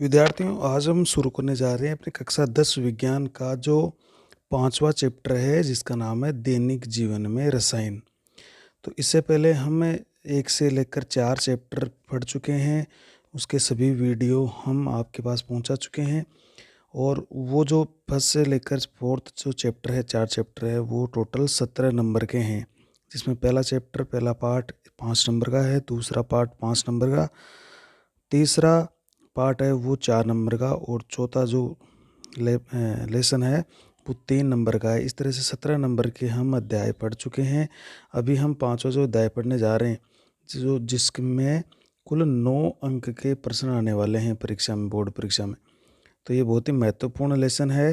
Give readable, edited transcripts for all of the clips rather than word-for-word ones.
विद्यार्थियों, आज हम शुरू करने जा रहे हैं अपनी कक्षा 10 विज्ञान का जो 5वां चैप्टर है, जिसका नाम है दैनिक जीवन में रसायन। तो इससे पहले हम 1 से लेकर 4 चैप्टर पढ़ चुके हैं। उसके सभी वीडियो हम आपके पास पहुंचा चुके हैं। और वो जो फर्स्ट से लेकर फोर्थ जो चैप्टर है, 4 चैप्टर है, वो टोटल 17 नंबर के हैं। जिसमें पहला पार्ट 5 नंबर का है, दूसरा पार्ट 5 नंबर का, तीसरा पार्ट है वो 4 नंबर का, और चौथा जो लेसन है वो 3 नंबर का है। इस तरह से 17 नंबर के हम अध्याय पढ़ चुके हैं। अभी हम 5वां जो अध्याय पढ़ने जा रहे हैं, जिसमें कुल 9 अंक के प्रश्न आने वाले हैं परीक्षा में, बोर्ड परीक्षा में। तो ये बहुत ही महत्वपूर्ण लेसन है,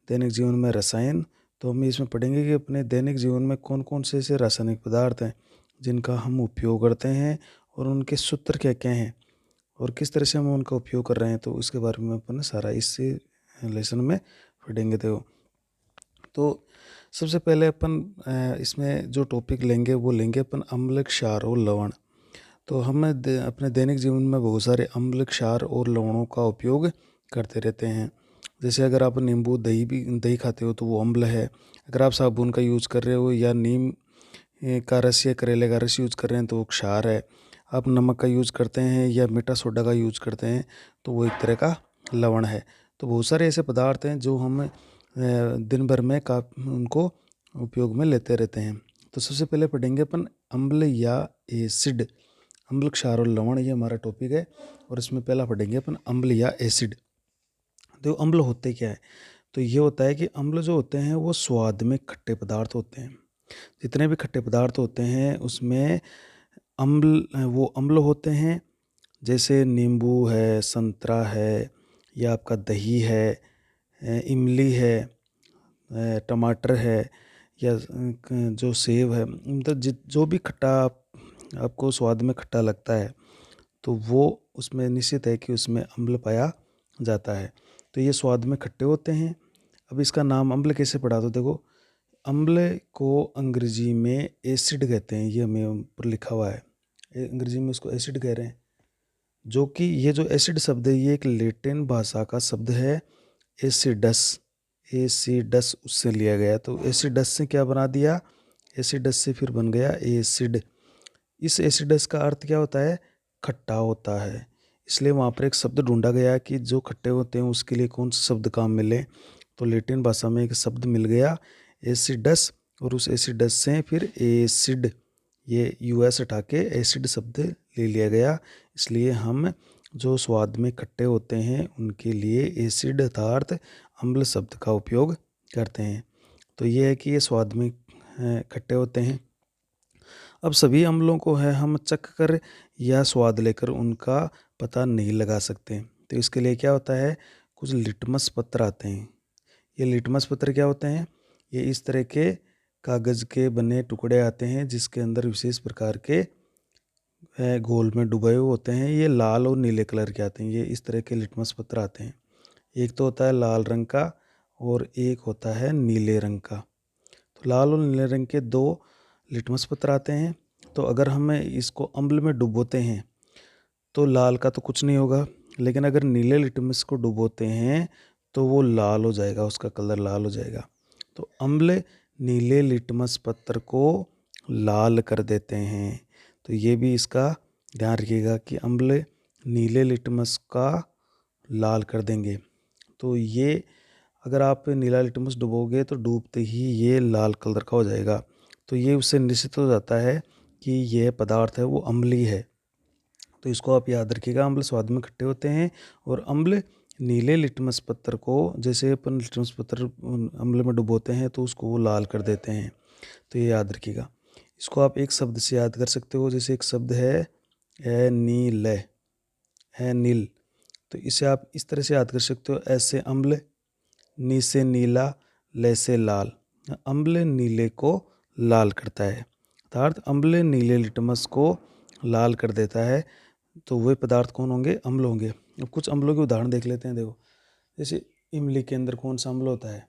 दैनिक जीवन में रसायन। तो हम इसमें पढ़ेंगे कि अपने दैनिक जीवन में कौन कौन से ऐसे रासायनिक पदार्थ हैं जिनका हम उपयोग करते हैं, और उनके सूत्र क्या क्या हैं, और किस तरह से हम उनका उपयोग कर रहे हैं। तो इसके बारे में अपन सारा इस लेसन में पढ़ेंगे। तो सबसे पहले अपन इसमें जो टॉपिक लेंगे वो लेंगे अपन अम्ल, क्षार और लवण। तो हम अपने दैनिक जीवन में बहुत सारे अम्ल, क्षार और लवणों का उपयोग करते रहते हैं। जैसे अगर आप नींबू दही खाते हो तो वो अम्ल है। अगर आप साबुन का यूज़ कर रहे हो, या नीम का रस या करेले का रस यूज़ कर रहे हैं, तो वो क्षार है। आप नमक का यूज़ करते हैं या मीठा सोडा का यूज़ करते हैं, तो वो एक तरह का लवण है। तो बहुत सारे ऐसे पदार्थ हैं जो हम दिन भर में उनको उपयोग में लेते रहते हैं। तो सबसे पहले पढ़ेंगे अपन अम्ल या एसिड। अम्ल, क्षार और लवण, ये हमारा टॉपिक है। और इसमें पहला पढ़ेंगे अपन अम्ल या एसिड। तो अम्ल होते क्या है? तो ये होता है कि अम्ल जो होते हैं वो स्वाद में खट्टे पदार्थ होते हैं। जितने भी खट्टे पदार्थ होते हैं उसमें अम्ल होते हैं। जैसे नींबू है, संतरा है, या आपका दही है, इमली है, टमाटर है, या जो सेब है, मतलब जो भी खट्टा आपको स्वाद में खट्टा लगता है, तो वो उसमें निश्चित है कि उसमें अम्ल पाया जाता है। तो ये स्वाद में खट्टे होते हैं। अब इसका नाम अम्ल कैसे पड़ा? तो देखो, अम्ल को अंग्रेजी में एसिड कहते हैं। ये हमें ऊपर लिखा हुआ है, अंग्रेजी में इसको एसिड कह रहे हैं। जो कि ये जो एसिड शब्द है, ये एक लैटिन भाषा का शब्द है, एसिडस। एसिडस उससे लिया गया। तो एसिडस से क्या बना दिया? एसिडस से फिर बन गया एसिड। इस एसिडस का अर्थ क्या होता है? खट्टा होता है। इसलिए वहाँ पर एक शब्द ढूंढा गया कि जो खट्टे होते हैं उसके लिए कौन सा शब्द काम मिले। तो लैटिन भाषा में एक शब्द मिल गया, एसिडस। और उस एसिडस से फिर एसिड, ये यूएस हटा के एसिड शब्द ले लिया गया। इसलिए हम जो स्वाद में खट्टे होते हैं उनके लिए एसिड अर्थात अम्ल शब्द का उपयोग करते हैं। तो ये है कि ये स्वाद में खट्टे होते हैं। अब सभी अम्लों को है हम चख कर या स्वाद लेकर उनका पता नहीं लगा सकते। तो इसके लिए क्या होता है, कुछ लिटमस पत्र आते हैं। ये लिटमस पत्र क्या होते हैं? ये इस तरह के कागज़ के बने टुकड़े आते हैं जिसके अंदर विशेष प्रकार के घोल में डुबाए हुए होते हैं। ये लाल और नीले कलर के आते हैं। ये इस तरह के लिटमस पत्र आते हैं। एक तो होता है लाल रंग का, और एक होता है नीले रंग का। तो लाल और नीले रंग के 2 लिटमस पत्र आते हैं। तो अगर हम इसको अम्ल में डुबोते हैं तो लाल का तो कुछ नहीं होगा, लेकिन अगर नीले लिटमस को डुबोते हैं तो वो लाल हो जाएगा, उसका कलर लाल हो जाएगा। तो अम्ल नीले लिटमस पत्र को लाल कर देते हैं। तो ये भी इसका ध्यान रखिएगा कि अम्ल नीले लिटमस का लाल कर देंगे। तो ये अगर आप नीला लिटमस डुबोगे तो डूबते ही ये लाल कलर का हो जाएगा। तो ये उससे निश्चित हो जाता है कि यह पदार्थ है वो अम्लीय है। तो इसको आप याद रखिएगा, अम्ल स्वाद में खट्टे होते हैं। और अम्ल नीले लिटमस पत्थर को, जैसे अपन लिटमस पत्थर अम्ल में डुबोते हैं तो उसको वो लाल कर देते हैं। तो ये याद रखिएगा। इसको आप एक शब्द से याद कर सकते हो। जैसे एक शब्द है नील, है नील। तो इसे आप इस तरह से याद कर सकते हो, ऐसे अम्ल, नी से नीला, ले से लाल। अम्ल नीले को लाल करता है, अर्थात अम्ल नीले लिटमस को लाल कर देता है। तो वे पदार्थ कौन होंगे? अम्ल होंगे। अब कुछ अम्लों के उदाहरण देख लेते हैं। देखो, जैसे इमली के अंदर कौन सा अम्ल होता है?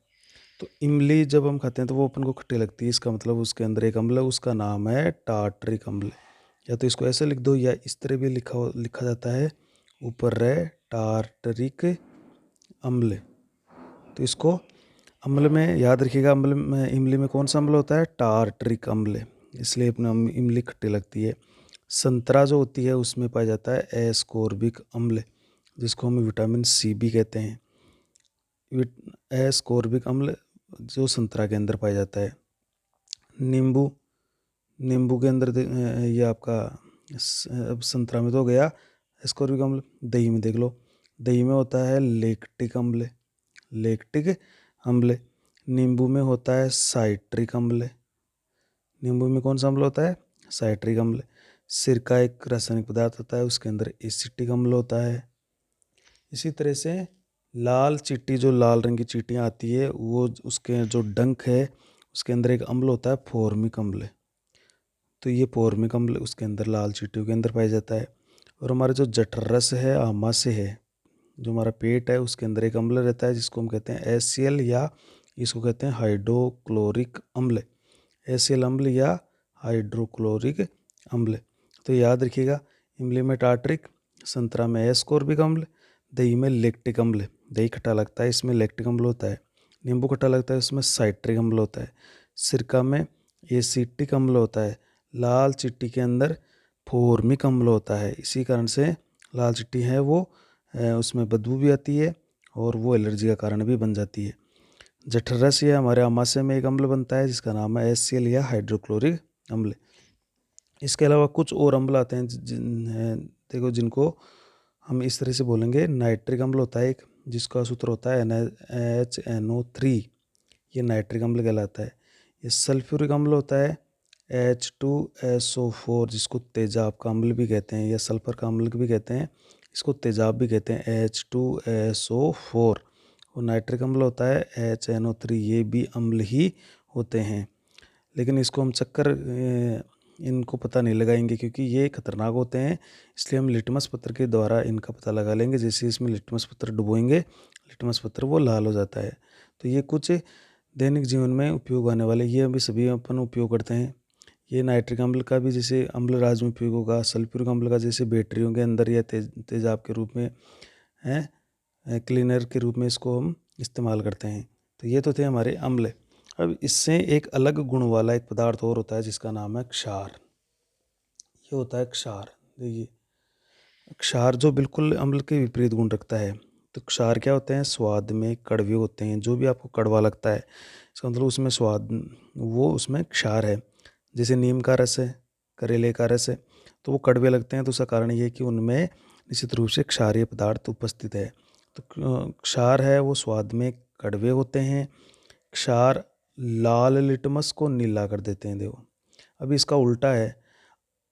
तो इमली जब हम खाते हैं तो वो अपन को खट्टी लगती है। इसका मतलब उसके अंदर एक अम्ल है, उसका नाम है टार्टरिक अम्ल। या तो इसको ऐसे लिख दो, या इस तरह भी लिखा जाता है, ऊपर रहे टार्टरिक अम्ल। तो इसको अम्ल में याद रखिएगा, अम्ल में इमली में कौन सा अम्ल होता है? टार्टरिक अम्ल, इसलिए अपने इमली खट्टी लगती है। संतरा जो होती है उसमें पाया जाता है एस्कोर्बिक अम्ल, जिसको हम विटामिन सी भी कहते हैं। एस्कोर्बिक अम्ल जो संतरा के अंदर पाया जाता है। नींबू के अंदर ये आपका अब संतरा में तो गया एस्कोर्बिक अम्ल। दही में देख लो, दही में होता है लैक्टिक अम्ल, लैक्टिक अम्ल। नींबू में होता है साइट्रिक अम्ल, नींबू में कौन सा अम्ल होता है? साइट्रिक अम्ल। सिरका एक रासायनिक पदार्थ होता है, उसके अंदर एसिटिक अम्ल होता है। इसी तरह से लाल चींटी, जो लाल रंग की चींटियाँ आती है, वो उसके जो डंक है उसके अंदर एक अम्ल होता है फॉर्मिक अम्ल। तो ये फॉर्मिक अम्ल उसके अंदर लाल चींटियों के अंदर पाया जाता है। और हमारा जो जठररस है, आमाशय है, जो हमारा पेट है, उसके अंदर एक अम्ल रहता है जिसको हम कहते हैं HCl, या इसको कहते हैं हाइड्रोक्लोरिक अम्ल। HCl अम्ल या हाइड्रोक्लोरिक अम्ल। तो याद रखिएगा, इमली में टार्टरिक, संतरा में एस्कोर्बिक अम्ल, दही में लैक्टिक अम्ल, दही खट्टा लगता है इसमें लैक्टिक अम्ल होता है। नींबू खट्टा लगता है उसमें साइट्रिक अम्ल होता है। सिरका में एसिटिक अम्ल होता है। लाल चिट्टी के अंदर फॉर्मिक अम्ल होता है। इसी कारण से लाल चिट्टी है वो उसमें बदबू भी आती है और वो एलर्जी का कारण भी बन जाती है। जठररस या हमारे आमाशय में एक अम्ल बनता है जिसका नाम है HCl या हाइड्रोक्लोरिक अम्ल। इसके अलावा कुछ और अम्ल आते हैं देखो, जिनको हम इस तरह से बोलेंगे। नाइट्रिक अम्ल होता है एक, जिसका सूत्र होता है NaHNO3, ये नाइट्रिक अम्ल कहलाता है। ये सल्फ्यूरिक अम्ल होता है H2SO4, जिसको तेजाब का अम्ल भी कहते हैं या सल्फर का अम्ल भी कहते हैं, इसको तेजाब भी कहते हैं H2SO4। और नाइट्रिक अम्ल होता है HNO3, ये भी अम्ल ही होते हैं। लेकिन इसको हम चक्कर इनको पता नहीं लगाएंगे क्योंकि ये खतरनाक होते हैं, इसलिए हम लिटमस पत्र के द्वारा इनका पता लगा लेंगे। जैसे इसमें लिटमस पत्र डुबोएंगे, लिटमस पत्र वो लाल हो जाता है। तो ये कुछ दैनिक जीवन में उपयोग आने वाले, ये अभी सभी अपन उपयोग करते हैं। ये नाइट्रिक अम्ल का भी जैसे अम्ल राज में उपयोग होगा, सल्फ्यूरिक अम्ल का जैसे बैटरियों के अंदर या तेजाब के रूप में है, क्लीनर के रूप में इसको हम इस्तेमाल करते हैं। तो ये तो थे हमारे अम्ल। अब इससे एक अलग गुण वाला एक पदार्थ और होता है जिसका नाम है क्षार। ये होता है क्षार। देखिए, क्षार जो बिल्कुल अम्ल के विपरीत गुण रखता है। तो क्षार क्या होते हैं? स्वाद में कड़वे होते हैं। जो भी आपको कड़वा लगता है, इसका मतलब उसमें स्वाद, वो उसमें क्षार है। जैसे नीम का रस है, करेले का रस है, तो वो कड़वे लगते हैं। तो उसका कारण ये है कि उनमें निश्चित रूप से क्षारीय पदार्थ उपस्थित है। तो क्षार है वो स्वाद में कड़वे होते हैं। क्षार लाल लिटमस को नीला कर देते हैं। देखो, अभी इसका उल्टा है।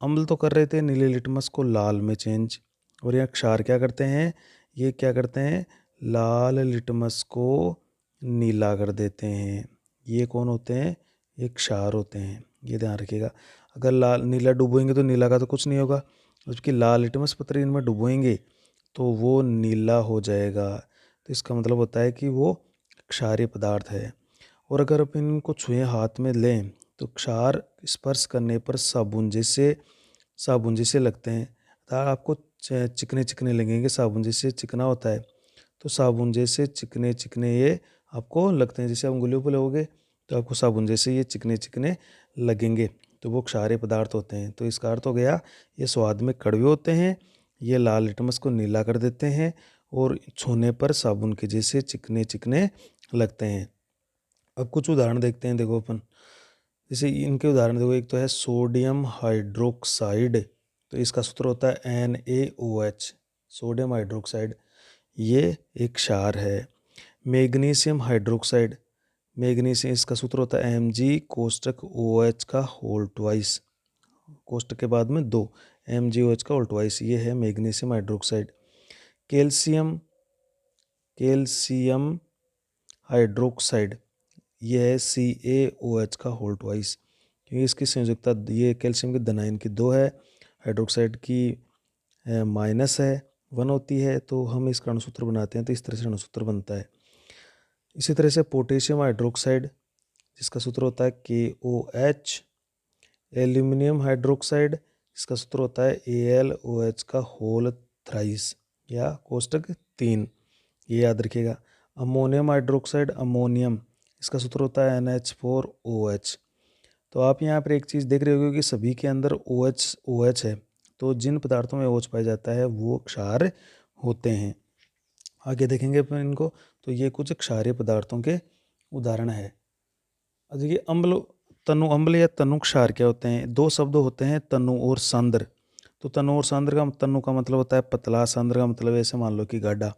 अम्ल तो कर रहे थे नीले लिटमस को लाल में चेंज, और यहाँ क्षार क्या करते हैं? ये क्या करते हैं? लाल लिटमस को नीला कर देते हैं। ये कौन होते हैं? ये क्षार होते हैं, ये ध्यान रखिएगा। अगर लाल नीला डुबोएंगे तो नीला का तो कुछ नहीं होगा, जबकि लाल लिटमस पत्र इनमें डुबोएंगे तो वो नीला हो जाएगा। तो इसका मतलब होता है कि वो क्षारीय पदार्थ है। और अगर अपन इनको छुए, हाथ में लें, तो क्षार स्पर्श करने पर साबुन जैसे लगते हैं। अर्थात आपको चिकने चिकने लगेंगे, साबुन जैसे चिकना होता है। तो साबुन जैसे चिकने चिकने ये आपको लगते हैं। जैसे आप उंगलियों पर लगोगे तो आपको साबुन जैसे ये चिकने चिकने लगेंगे, तो वो क्षारीय पदार्थ होते हैं। तो इसका अर्थ हो गया, ये स्वाद में कड़वे होते हैं, ये लाल लिटमस को नीला कर देते हैं, और छूने पर साबुन के जैसे चिकने चिकने लगते हैं। अब कुछ उदाहरण देखते हैं। देखो अपन, जैसे इनके उदाहरण देखो, एक तो है सोडियम हाइड्रोक्साइड, तो इसका सूत्र होता है NaOH, सोडियम हाइड्रोक्साइड, ये एक क्षार है। मैग्नीशियम हाइड्रोक्साइड, मैग्नीशियम, इसका सूत्र होता है Mg कोष्टक OH का होल ट्वाइस, कोष्टक के बाद में 2, MgOH का होल ट्वाइस, ये है मैग्नीशियम हाइड्रोक्साइड। कैल्शियम हाइड्रोक्साइड, ये है CaOH का होल ट्वाइस, क्योंकि इसकी संयोजकता, ये कैल्शियम की धनायन की 2 है, हाइड्रोक्साइड की -1 होती है। तो हम इसका अणुसूत्र बनाते हैं तो इस तरह से अणुसूत्र बनता है। इसी तरह से पोटेशियम हाइड्रोक्साइड, जिसका सूत्र होता है KOH। एल्यूमिनियम हाइड्रोक्साइड, इसका सूत्र होता है AlOH का होल थ्राइस, या कोष्टक 3, ये याद रखिएगा। अमोनियम हाइड्रोक्साइड, अमोनियम, इसका सूत्र होता है NH4OH। तो आप यहाँ पर एक चीज़ देख रहे होगे कि सभी के अंदर OH है, तो जिन पदार्थों में OH पाया जाता है वो क्षार होते हैं। आगे देखेंगे अपन इनको, तो ये कुछ क्षारीय पदार्थों के उदाहरण है। अब देखिए अम्ल, तनु अम्ल या तनु क्षार क्या होते हैं? दो शब्द होते हैं, तनु और सांद्र। तो तनु और सांद्र का, तनु का मतलब होता है पतला, सांद्र का मतलब ऐसे मान लो कि गाढ़ा।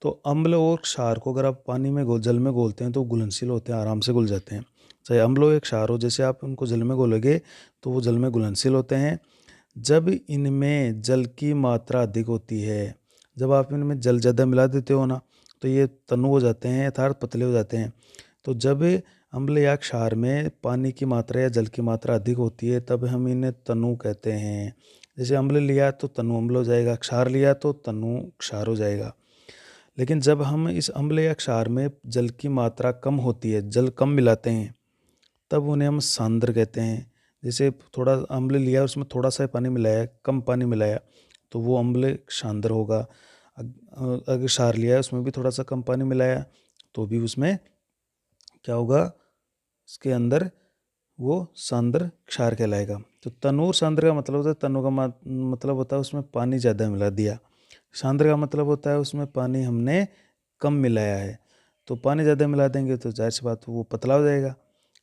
तो अम्ल और क्षार को अगर आप पानी में जल में घोलते हैं तो घुलनशील होते हैं, आराम से घुल जाते हैं। चाहे अम्ल हो या क्षार हो, जैसे आप उनको जल में घोलोगे तो वो जल में घुलनशील होते हैं। जब इनमें जल की मात्रा अधिक होती है, जब आप इनमें जल ज़्यादा मिला देते हो ना, तो ये तनु हो जाते हैं अर्थात पतले हो जाते हैं। तो जब अम्ल या क्षार में पानी की मात्रा या जल की मात्रा अधिक होती है तब हम इन्हें तनु कहते हैं। जैसे अम्ल लिया तो तनु अम्ल हो जाएगा, क्षार लिया तो तनु क्षार हो जाएगा। लेकिन जब हम इस अम्ल या क्षार में जल की मात्रा कम होती है, जल कम मिलाते हैं, तब उन्हें हम सांद्र कहते हैं। जैसे थोड़ा अम्ल लिया, उसमें थोड़ा सा पानी मिलाया, कम पानी मिलाया, तो वो अम्ल सांद्र होगा। अगर क्षार लिया है, उसमें भी थोड़ा सा कम पानी मिलाया, तो भी उसमें क्या होगा, इसके अंदर वो सांद्र क्षार कहलाएगा। तो तनु और सांद्र का मतलब होता है, तनु का मतलब होता है उसमें पानी ज़्यादा मिला दिया, सांद्र का मतलब होता है उसमें पानी हमने कम मिलाया है। तो पानी ज़्यादा मिला देंगे तो जाहिर सी बात वो पतला हो जाएगा,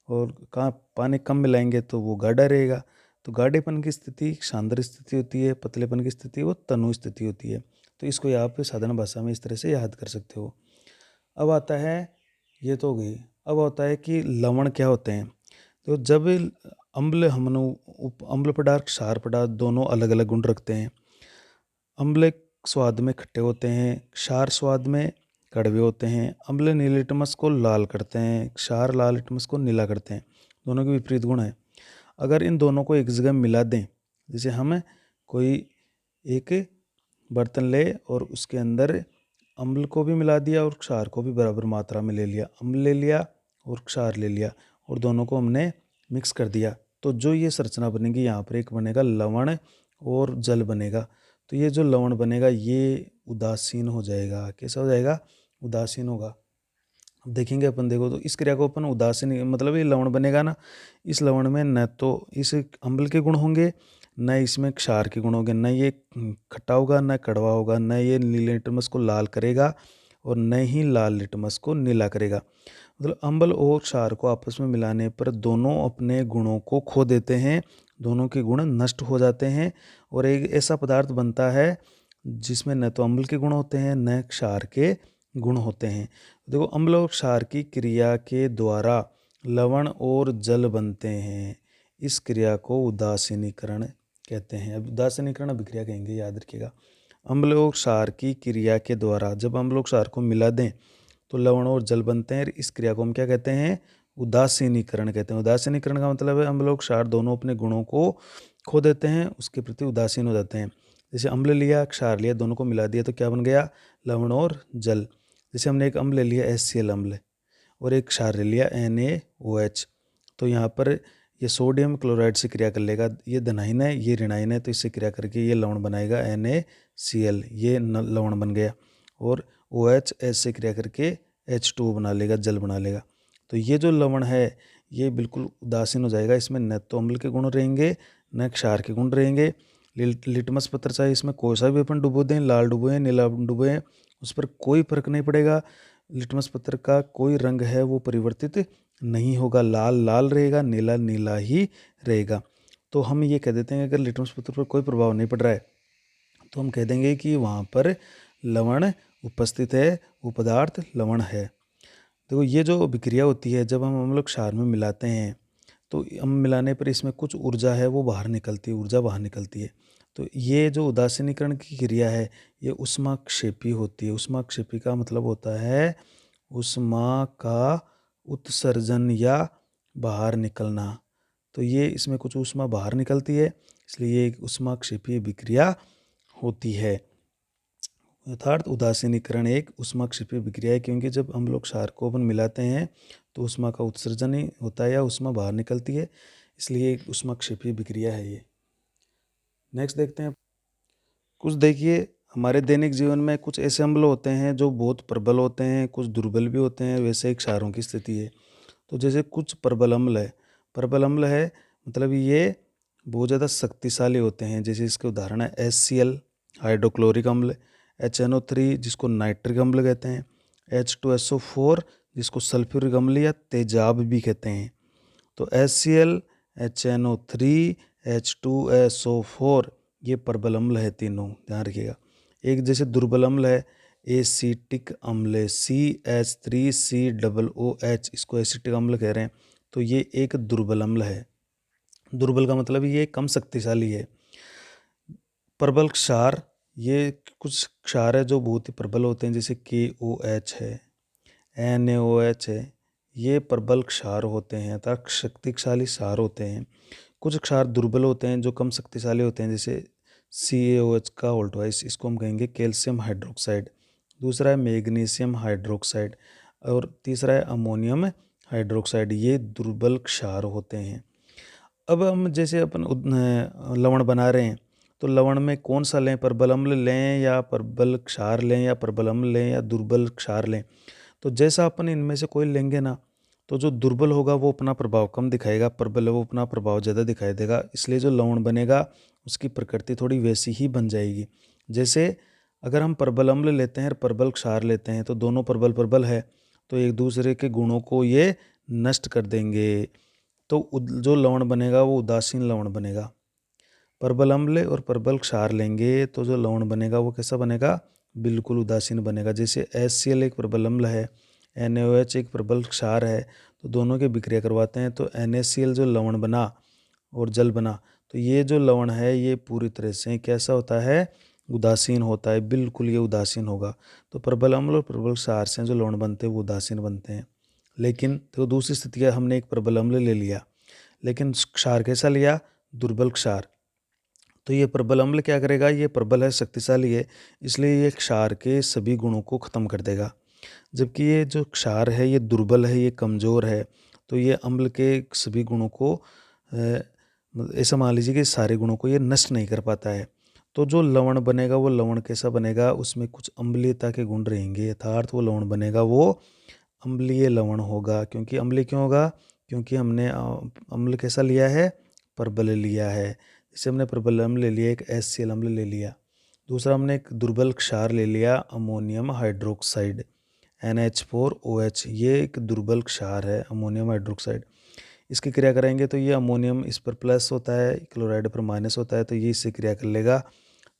और कहाँ पानी कम मिलाएंगे तो वो गाढ़ा रहेगा। तो गाढ़ेपन की स्थिति सांद्र स्थिति होती है, पतलेपन की स्थिति वो तनु स्थिति होती है। तो इसको आप साधारण भाषा में इस तरह से याद कर सकते हो। अब आता है, ये तो हो गई, अब होता है कि लवण क्या होते हैं। तो जब अम्ल अम्ल पदार्थ, क्षार पदार्थ दोनों अलग अलग गुण रखते हैं। अम्ल स्वाद में खट्टे होते हैं, क्षार स्वाद में कड़वे होते हैं। अम्ल नील लिटमस को लाल करते हैं, क्षार लाल लिटमस को नीला करते हैं। दोनों के विपरीत गुण हैं। अगर इन दोनों को एक जगह मिला दें, जैसे हम कोई एक बर्तन ले और उसके अंदर अम्ल को भी मिला दिया और क्षार को भी बराबर मात्रा में ले लिया, अम्ल ले लिया और क्षार ले लिया, और दोनों को हमने मिक्स कर दिया, तो जो ये संरचना बनेगी, यहाँ पर एक बनेगा लवण और जल बनेगा। तो ये जो लवण बनेगा ये उदासीन हो जाएगा। कैसा हो जाएगा? उदासीन होगा। अब देखेंगे अपन, देखो तो इस क्रिया को अपन उदासीन, मतलब ये लवण बनेगा ना, इस लवण में न तो इस अम्ल के गुण होंगे, न इसमें क्षार के गुण होंगे, न ये खट्टा होगा, न कड़वा होगा, न ये नीले लिटमस को लाल करेगा और न ही लाल लिटमस को नीला करेगा। मतलब अम्ल और क्षार को आपस में मिलाने पर दोनों अपने गुणों को खो देते हैं, दोनों के गुण नष्ट हो जाते हैं, और एक ऐसा पदार्थ बनता है जिसमें न तो अम्ल के गुण होते हैं न क्षार के गुण होते हैं। देखो, अम्ल और क्षार की क्रिया के द्वारा लवण और जल बनते हैं। इस क्रिया को उदासीनीकरण कहते हैं। अब उदासीनीकरण अभिक्रिया कहेंगे, याद रखिएगा। अम्ल और क्षार की क्रिया के द्वारा जब अम्ल और क्षार को मिला दें तो लवण और जल बनते हैं। इस क्रिया को हम क्या कहते हैं? उदासीनीकरण कहते हैं। उदासीनीकरण का मतलब है अम्ल और क्षार दोनों अपने गुणों को खो देते हैं, उसके प्रति उदासीन हो जाते हैं। जैसे अम्ल लिया, क्षार लिया, दोनों को मिला दिया तो क्या बन गया? लवण और जल। जैसे हमने एक अम्ल ले लिया HCl अम्ल, और एक क्षार ले लिया NaOH, तो यहाँ पर ये सोडियम क्लोराइड से क्रिया कर लेगा। ये धनायन है, ये ऋणायन है, तो इससे क्रिया करके ये लवण बनाएगा NaCl, ये लवण बन गया। और OH से क्रिया करके H2O बना लेगा, जल बना लेगा। तो ये जो लवण है ये बिल्कुल उदासीन हो जाएगा। इसमें न तो अम्ल के गुण रहेंगे न क्षार के गुण रहेंगे। लिटमस पत्र चाहे इसमें कोई सा भी अपन डुबो दें, लाल डुबोएं नीला डुबोएं, उस पर कोई फर्क नहीं पड़ेगा। लिटमस पत्र का कोई रंग है वो परिवर्तित नहीं होगा, लाल लाल रहेगा, नीला नीला ही रहेगा। तो हम ये कह देते हैं अगर लिटमस पत्र पर कोई प्रभाव नहीं पड़ रहा है तो हम कह देंगे कि वहाँ पर लवण उपस्थित है, वो पदार्थ लवण है। देखो, ये जो अभिक्रिया होती है जब हम लोग क्षार में मिलाते हैं तो हम मिलाने पर इसमें कुछ ऊर्जा है वो बाहर निकलती है, ऊर्जा बाहर निकलती है। तो ये जो उदासीनीकरण की क्रिया है ये ऊष्माक्षेपी होती है। ऊष्माक्षेपी का मतलब होता है ऊष्मा का उत्सर्जन या बाहर निकलना। तो ये इसमें कुछ ऊष्मा बाहर निकलती है, इसलिए एक ऊष्माक्षेपी विक्रिया होती है। अर्थात उदासीनीकरण एक ऊष्माक्षेपी विक्रिया है, क्योंकि जब हम लोग क्षार को अपन मिलाते हैं तो ऊष्मा का उत्सर्जन ही होता है या ऊष्मा बाहर निकलती है, इसलिए एक ऊष्माक्षेपी विक्रिया है ये। नेक्स्ट देखते हैं कुछ। देखिए हमारे दैनिक जीवन में कुछ ऐसे अम्ल होते हैं जो बहुत प्रबल होते हैं, कुछ दुर्बल भी होते हैं, वैसे ही क्षारों की स्थिति है। तो जैसे कुछ प्रबल अम्ल है मतलब ये बहुत ज़्यादा शक्तिशाली होते हैं। जैसे इसके उदाहरण है HCl हाइड्रोक्लोरिक अम्ल, HNO3 जिसको नाइट्रिक अम्ल कहते हैं, H2SO4 जिसको सल्फ्यूरिक अम्ल या तेजाब भी कहते हैं। तो HCl, HNO3, H2SO4 ये प्रबल अम्ल है तीनों, ध्यान रखिएगा। एक जैसे दुर्बल अम्ल है एसिटिक अम्ल, CH3COOH, इसको एसिटिक अम्ल कह रहे हैं। तो ये एक दुर्बल अम्ल है। दुर्बल का मतलब ये कम शक्तिशाली है। प्रबल क्षार, ये कुछ क्षार है जो बहुत ही प्रबल होते हैं, जैसे KOH है, NaOH है, ये प्रबल क्षार होते हैं अर्थात शक्तिशाली क्षार होते हैं। कुछ क्षार दुर्बल होते हैं जो कम शक्तिशाली होते हैं, जैसे CaOH का ऑल्टवाइस, इसको हम कहेंगे कैल्शियम हाइड्रोक्साइड। दूसरा है मैग्नीशियम हाइड्रोक्साइड और तीसरा है अमोनियम हाइड्रोक्साइड, ये दुर्बल क्षार होते हैं। अब हम जैसे अपन लवण बना रहे हैं, तो लवण में कौन सा लें, प्रबल अम्ल लें या प्रबल क्षार लें या प्रबल अम्ल लें या दुर्बल क्षार लें। तो जैसा अपन इनमें से कोई लेंगे ना, तो जो दुर्बल होगा वो अपना प्रभाव कम दिखाएगा, प्रबल है वो अपना प्रभाव ज़्यादा दिखाई देगा। इसलिए जो लवण बनेगा उसकी प्रकृति थोड़ी वैसी ही बन जाएगी। जैसे अगर हम प्रबल अम्ल लेते हैं और प्रबल क्षार लेते हैं, तो दोनों प्रबल प्रबल है, तो एक दूसरे के गुणों को ये नष्ट कर देंगे। तो जो लवण बनेगा वो उदासीन लवण बनेगा। प्रबल अम्ल और प्रबल क्षार लेंगे तो जो लवण बनेगा वो कैसा बनेगा, बिल्कुल उदासीन बनेगा। जैसे HCl एक प्रबल अम्ल है, NaOH एक प्रबल क्षार है, तो दोनों के विक्रिया करवाते हैं तो NaCl जो लवण बना और जल बना, तो ये जो लवण है ये पूरी तरह से कैसा होता है, उदासीन होता है, बिल्कुल ये उदासीन होगा। तो प्रबल अम्ल और प्रबल क्षार से जो लवण बनते हैं वो उदासीन बनते हैं। लेकिन तो दूसरी स्थिति है, हमने एक प्रबल अम्ल ले लिया लेकिन क्षार कैसा लिया, दुर्बल क्षार। तो ये प्रबल अम्ल क्या करेगा, ये प्रबल है, शक्तिशाली है, इसलिए ये क्षार के सभी गुणों को खत्म कर देगा। जबकि ये जो क्षार है ये दुर्बल है, ये कमज़ोर है, तो ये अम्ल के सभी गुणों को ऐसा मान लीजिए कि सारे गुणों को ये नष्ट नहीं कर पाता है। तो जो लवण बनेगा वो लवण कैसा बनेगा, उसमें कुछ अम्लीयता के गुण रहेंगे, अर्थात वो लवण बनेगा वो अम्लीय लवण होगा। क्योंकि अम्लीय क्यों होगा, क्योंकि हमने अम्ल कैसा लिया है, प्रबल लिया है। जैसे हमने प्रबल अम्ल ले लिया, एक HCl अम्ल ले लिया, दूसरा हमने एक दुर्बल क्षार ले लिया अमोनियम हाइड्रोक्साइड NH4OH, ये एक दुर्बल क्षार है अमोनियम हाइड्रोक्साइड। इसकी क्रिया करेंगे तो ये अमोनियम इस पर प्लस होता है, क्लोराइड पर माइनस होता है, तो ये इससे क्रिया कर लेगा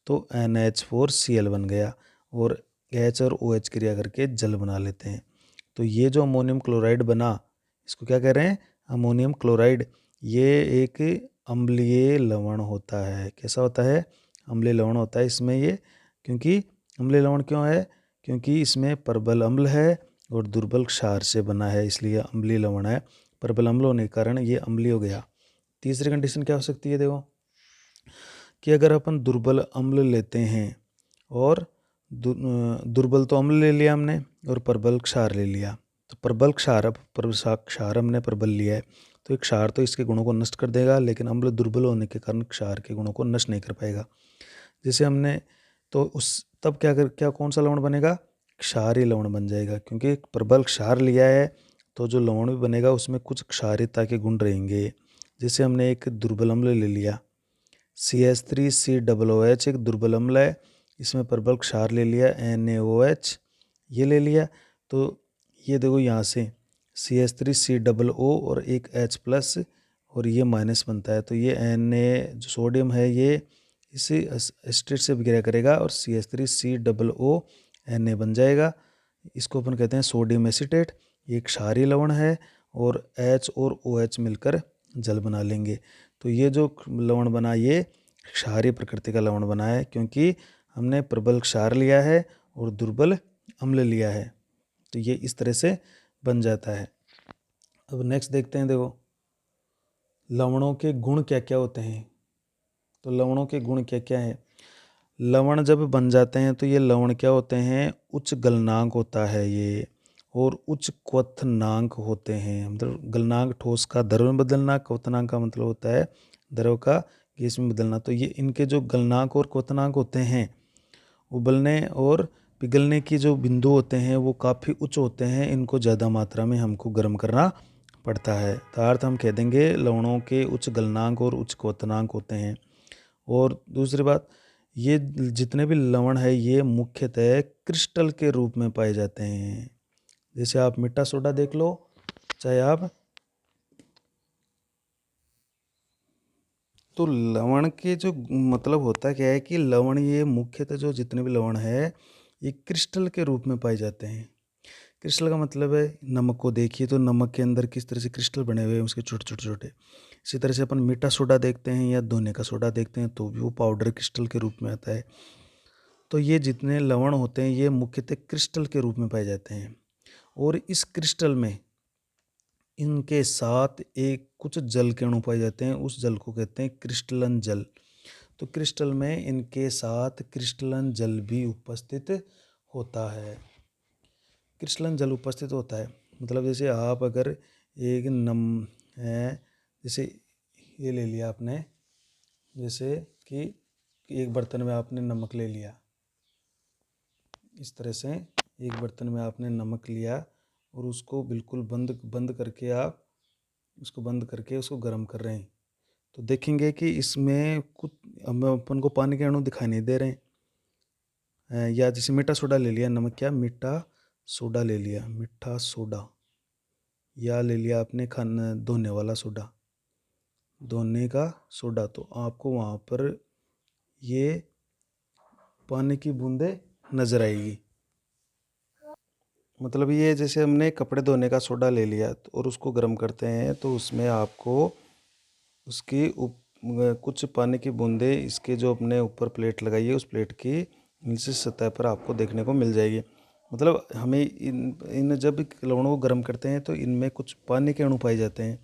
तो NH4Cl बन गया और H और OH क्रिया करके जल बना लेते हैं। तो ये जो अमोनियम क्लोराइड बना, इसको क्या कह रहे हैं, अमोनियम क्लोराइड। ये एक अम्लीय लवण होता है। कैसा होता है, अम्लीय लवण होता है इसमें ये। क्योंकि अम्लीय लवण क्यों है, क्योंकि इसमें प्रबल अम्ल है और दुर्बल क्षार से बना है, इसलिए अम्लीय लवण है। प्रबल अम्ल होने के कारण ये अम्लीय हो गया। तीसरी कंडीशन क्या हो सकती है, देखो कि अगर अपन दुर्बल अम्ल लेते हैं और दुर्बल तो अम्ल ले लिया हमने और प्रबल क्षार ले लिया, तो प्रबल क्षार, अब क्षार हमने प्रबल लिया है, तो एक क्षार तो इसके गुणों को नष्ट कर देगा, लेकिन अम्ल दुर्बल होने के कारण क्षार के गुणों को नष्ट नहीं कर पाएगा। जैसे हमने तो उस तब क्या कौन सा लवण बनेगा, क्षारीय लवण बन जाएगा। क्योंकि एक प्रबल क्षार लिया है तो जो लवण भी बनेगा उसमें कुछ क्षारीयता के गुण रहेंगे। जैसे हमने एक दुर्बल अम्ल ले लिया CH3COOH, एक दुर्बल अम्ल है, इसमें प्रबल क्षार ले लिया NaOH, ये ले लिया, तो ये देखो यहाँ से CH3COO और एक H प्लस और ये माइनस बनता है, तो ये Na जो सोडियम है ये इसी एस्टेट से विक्रिया करेगा और CH3COO Na बन जाएगा। इसको अपन कहते हैं सोडियम एसीटेट। ये क्षारीय लवण है और H और OH मिलकर जल बना लेंगे। तो ये जो लवण बना ये क्षारीय प्रकृति का लवण बना है, क्योंकि हमने प्रबल क्षार लिया है और दुर्बल अम्ल लिया है, तो ये इस तरह से बन जाता है। अब नेक्स्ट देखते हैं, देखो लवणों के गुण क्या क्या होते हैं। तो लवणों के गुण क्या क्या हैं, लवण जब बन जाते हैं तो ये लवण क्या होते हैं, उच्च गलनांक होता है ये, और उच्च क्वथनांक होते हैं। मतलब गलनांक ठोस का द्रव में बदलना, क्वथनांक का मतलब होता है द्रव का गैस में बदलना। तो ये इनके जो गलनांक और क्वथनांक होते हैं उबलने और पिघलने की जो बिंदु होते हैं वो काफ़ी उच्च होते हैं, इनको ज़्यादा मात्रा में हमको गर्म करना पड़ता है। अर्थात हम कह देंगे लवणों के उच्च गलनांक और उच्च क्वथनांक होते हैं। और दूसरी बात, ये जितने भी लवण है ये मुख्यतः क्रिस्टल के रूप में पाए जाते हैं। जैसे आप मीठा सोडा देख लो, चाहे आप, तो लवण के जो मतलब होता क्या है कि लवण ये मुख्यतः जो जितने भी लवण है ये क्रिस्टल के रूप में पाए जाते हैं। क्रिस्टल का मतलब है, नमक को देखिए तो नमक के अंदर किस तरह से क्रिस्टल बने हुए हैं उसके छोटे छोटे छोटे। इसी तरह से अपन मीठा सोडा देखते हैं या धोने का सोडा देखते हैं तो भी वो पाउडर क्रिस्टल के रूप में आता है। तो ये जितने लवण होते हैं ये मुख्यतः क्रिस्टल के रूप में पाए जाते हैं। और इस क्रिस्टल में इनके साथ एक कुछ जल के अणु पाए जाते हैं, उस जल को कहते हैं क्रिस्टलन जल। तो क्रिस्टल में इनके साथ क्रिस्टलन जल भी उपस्थित होता है। क्रिस्टलन जल उपस्थित होता है मतलब जैसे आप अगर एक जैसे ये ले लिया आपने, जैसे कि एक बर्तन में आपने नमक ले लिया, इस तरह से एक बर्तन में आपने नमक लिया और उसको बिल्कुल बंद करके आप उसको गर्म कर रहे हैं, तो देखेंगे कि इसमें कुछ अपन को पानी के अणु दिखाई नहीं दे रहे हैं। या जैसे मीठा सोडा ले लिया, नमक क्या, मीठा सोडा ले लिया, मीठा सोडा, या ले लिया आपने खाना धोने वाला सोडा, धोने का सोडा, तो आपको वहाँ पर ये पानी की बूंदें नज़र आएगी। मतलब ये जैसे हमने कपड़े धोने का सोडा ले लिया और उसको गर्म करते हैं तो उसमें आपको उसकी कुछ पानी की बूंदें इसके जो अपने ऊपर प्लेट लगाई है उस प्लेट की नीचे सतह पर आपको देखने को मिल जाएगी। मतलब हमें इन जब लवणों को गर्म करते हैं तो इनमें कुछ पानी के अणु पाए जाते हैं,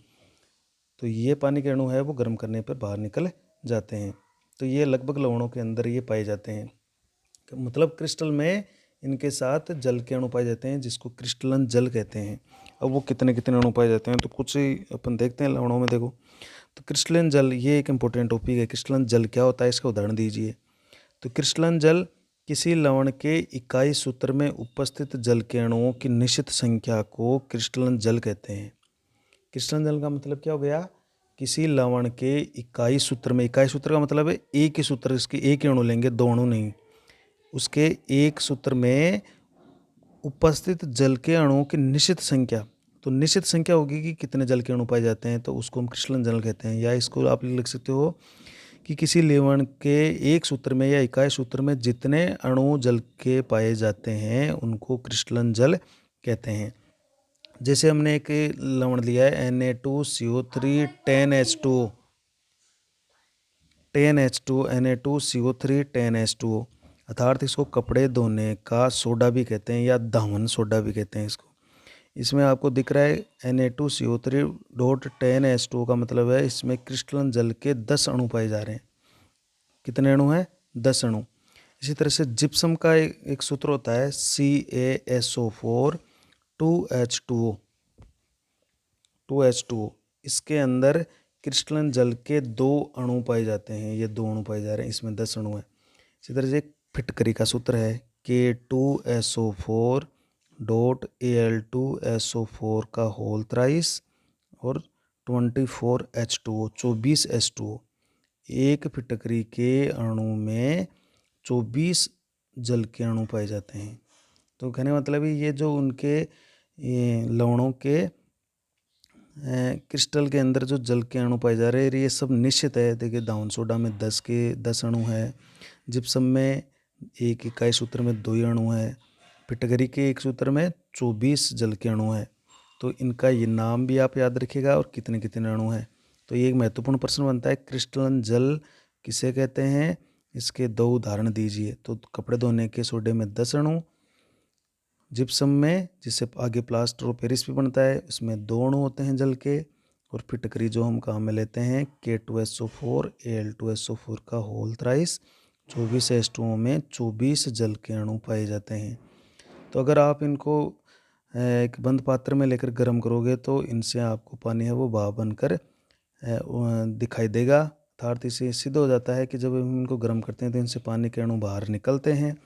तो ये पानी के अणु है वो गर्म करने पर बाहर निकल जाते हैं। तो ये लगभग लवणों के अंदर ये पाए जाते हैं। मतलब क्रिस्टल में इनके साथ जल के अणु पाए जाते हैं जिसको क्रिस्टलन जल कहते हैं। अब वो कितने कितने अणु पाए जाते हैं तो कुछ ही अपन देखते हैं लवणों में। देखो तो क्रिस्टलन जल ये एक इम्पोर्टेंट टॉपिक है। क्रिस्टलन जल क्या होता है इसका उदाहरण दीजिए। तो क्रिस्टलन जल किसी लवण के इकाई सूत्र में उपस्थित जल के अणुओं की निश्चित संख्या को क्रिस्टलन जल कहते हैं। क्रिस्टलन जल का मतलब क्या हो गया, किसी लवण के इकाई सूत्र में, इकाई सूत्र का मतलब है एक ही सूत्र, इसके एक ही अणु लेंगे, दो अणु नहीं, उसके एक सूत्र में उपस्थित जल के अणुओं की निश्चित संख्या। तो निश्चित संख्या होगी कि कितने जल के अणु पाए जाते हैं, तो उसको हम क्रिस्टलन जल कहते हैं। या इसको आप लिख सकते हो कि किसी लवण के एक सूत्र में या इकाई सूत्र में जितने अणु जल के पाए जाते हैं उनको क्रिस्टलन जल कहते हैं। जैसे हमने एक लवण लिया है Na2CO3 10H2O, 10H2 Na2CO3 10H2O, अर्थात इसको कपड़े धोने का सोडा भी कहते हैं या धावन सोडा भी कहते हैं इसको। इसमें आपको दिख रहा है Na2CO3.10H2O का मतलब है इसमें क्रिस्टलन जल के 10 अणु पाए जा रहे हैं। कितने अणु हैं, 10 अणु। इसी तरह से जिप्सम का एक सूत्र होता है CaSO4 2H2O, 2H2O। इसके अंदर क्रिस्टलन जल के 2 अणु पाए जाते हैं, ये 2 अणु पाए जा रहे हैं, इसमें 10 अणु हैं। इसी तरह से एक फिटकरी का सूत्र है K2SO4 Al2SO4 का होल थ्राइस और 24H2O, 24 H2O। एक फिटकरी के अणु में 24 जल के अणु पाए जाते हैं। तो कहने मतलब ये जो उनके लवणों के क्रिस्टल के अंदर जो जल के अणु पाए जा रहे हैं ये सब निश्चित है। देखिए धावन सोडा में 10 अणु है, जिप्सम में एक इकाई सूत्र में 2 अणु है, फिटकरी के एक सूत्र में 24 जल के अणु है। तो इनका ये नाम भी आप याद रखिएगा और कितने कितने अणु हैं। तो ये एक महत्वपूर्ण प्रश्न बनता है, क्रिस्टलन जल किसे कहते हैं, इसके 2 उदाहरण दीजिए। तो कपड़े धोने के सोडे में 10 अणु, जिप्सम में जिससे आगे प्लास्टर ऑफ पेरिस भी बनता है उसमें 2 अणु होते हैं जल के, और फिटकरी जो हम काम में लेते हैं K2SO4 Al2SO4 का होल थ्राइस 24 H2O में 24 जल के अणु पाए जाते हैं। तो अगर आप इनको एक बंद पात्र में लेकर गर्म करोगे तो इनसे आपको पानी है वो भाप बनकर दिखाई देगा। अर्थात इसे सिद्ध हो जाता है कि जब हम इनको गर्म करते हैं तो इनसे पानी के अणु बाहर निकलते हैं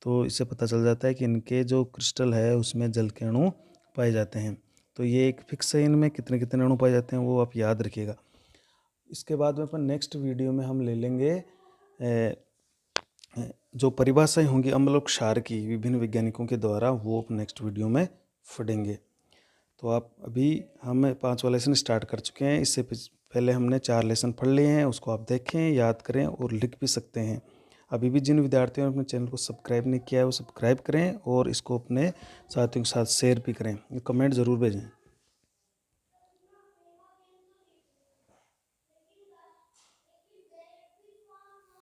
तो इससे पता चल जाता है कि इनके जो क्रिस्टल है उसमें जल के अणु पाए जाते हैं। तो ये एक फिक्स है, इनमें कितने कितने अणु पाए जाते हैं वो आप याद रखिएगा। इसके बाद में अपन नेक्स्ट वीडियो में हम ले लेंगे जो परिभाषाएं होंगी अम्ल और क्षार की विभिन्न वैज्ञानिकों के द्वारा, वो नेक्स्ट वीडियो में पढ़ेंगे। तो आप अभी हम 5वां लेसन स्टार्ट कर चुके हैं। इससे पहले हमने 4 लेसन पढ़ लिए हैं, उसको आप देखें, याद करें और लिख भी सकते हैं। अभी भी जिन विद्यार्थियों ने अपने चैनल को सब्सक्राइब नहीं किया है वो सब्सक्राइब करें और इसको अपने साथियों के साथ शेयर भी करें, कमेंट ज़रूर भेजें।